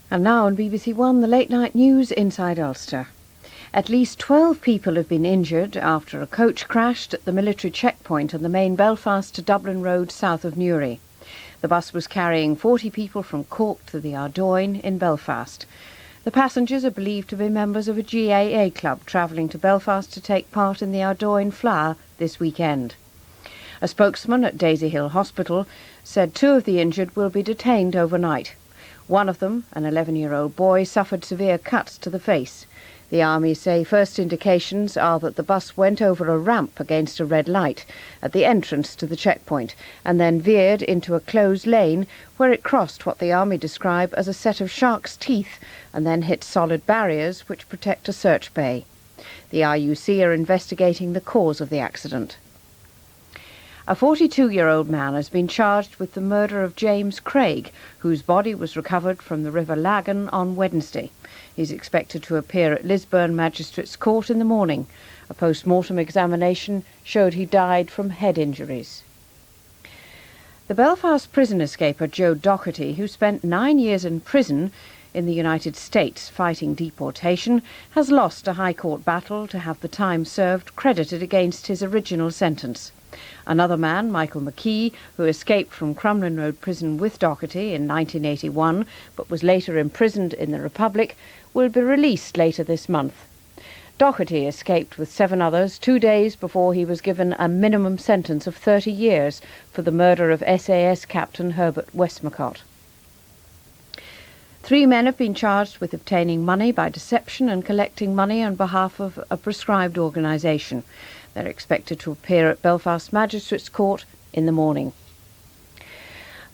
And now on BBC1, the late night news inside Ulster. At least 12 people have been injured after a coach crashed at the military checkpoint on the main Belfast to Dublin road south of Newry. The bus was carrying 40 people from Cork to the Ardoyne in Belfast. The passengers are believed to be members of a GAA club travelling to Belfast to take part in the Ardoyne Flower this weekend. A spokesman at Daisy-Hill Hospital said 2 of the injured will be detained overnight. One of them, an 11-year-old boy, suffered severe cuts to the face. The Army say first indications are that the bus went over a ramp against a red light at the entrance to the checkpoint and then veered into a closed lane where it crossed what the Army describe as a set of shark's teeth and then hit solid barriers which protect a search bay. The RUC are investigating the cause of the accident. A 42-year-old man has been charged with the murder of James Craig, whose body was recovered from the River Lagan on Wednesday. He's expected to appear at Lisburn Magistrates Court in the morning. A post-mortem examination showed he died from head injuries. The Belfast prison escaper Joe Doherty, who spent 9 years in prison in the United States fighting deportation, has lost a High Court battle to have the time served credited against his original sentence. Another man, Michael McKee, who escaped from Crumlin Road Prison with Doherty in 1981 but was later imprisoned in the Republic, will be released later this month. Doherty escaped with 7 others 2 days before he was given a minimum sentence of 30 years for the murder of SAS Captain Herbert Westmacott. 3 men have been charged with obtaining money by deception and collecting money on behalf of a prescribed organisation. They're expected to appear at Belfast Magistrates Court in the morning.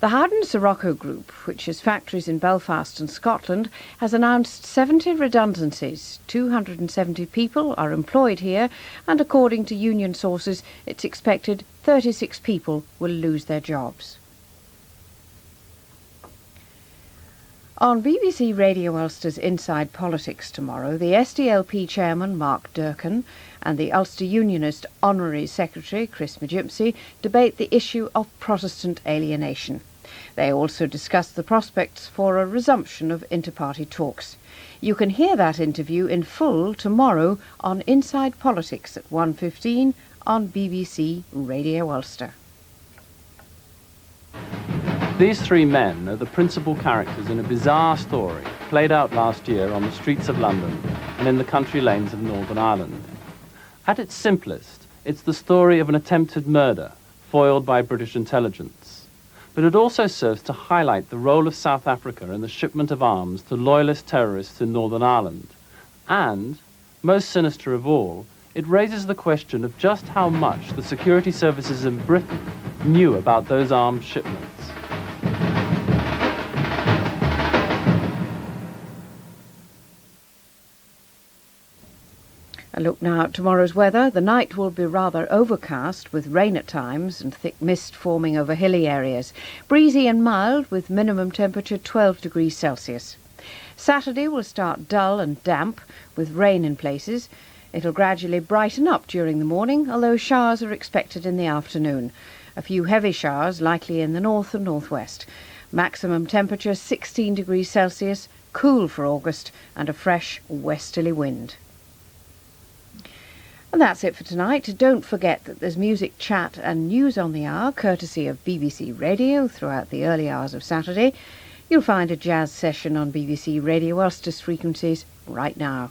The Howden Sirocco Group, which has factories in Belfast and Scotland, has announced 70 redundancies. 270 people are employed here, and according to union sources, it's expected 36 people will lose their jobs. On BBC Radio Ulster's Inside Politics tomorrow, the SDLP chairman Mark Durkan and the Ulster Unionist Honorary Secretary Chris McGimpsey debate the issue of Protestant alienation. They also discuss the prospects for a resumption of inter-party talks. You can hear that interview in full tomorrow on Inside Politics at 1:15 on BBC Radio Ulster. These 3 men are the principal characters in a bizarre story played out last year on the streets of London and in the country lanes of Northern Ireland. At its simplest, it's the story of an attempted murder foiled by British intelligence. But it also serves to highlight the role of South Africa in the shipment of arms to loyalist terrorists in Northern Ireland. And, most sinister of all, it raises the question of just how much the security services in Britain knew about those armed shipments. A look now at tomorrow's weather. The night will be rather overcast with rain at times and thick mist forming over hilly areas. Breezy and mild with minimum temperature 12 degrees Celsius. Saturday will start dull and damp with rain in places. It'll gradually brighten up during the morning, although showers are expected in the afternoon. A few heavy showers likely in the north and northwest. Maximum temperature 16 degrees Celsius, cool for August and a fresh westerly wind. And that's it for tonight. Don't forget that there's music, chat and news on the hour, courtesy of BBC Radio throughout the early hours of Saturday. You'll find a jazz session on BBC Radio Ulster's frequencies right now,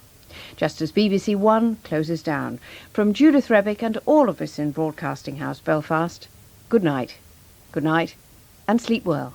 just as BBC One closes down. From Judith Rebick and all of us in Broadcasting House Belfast, good night, and sleep well.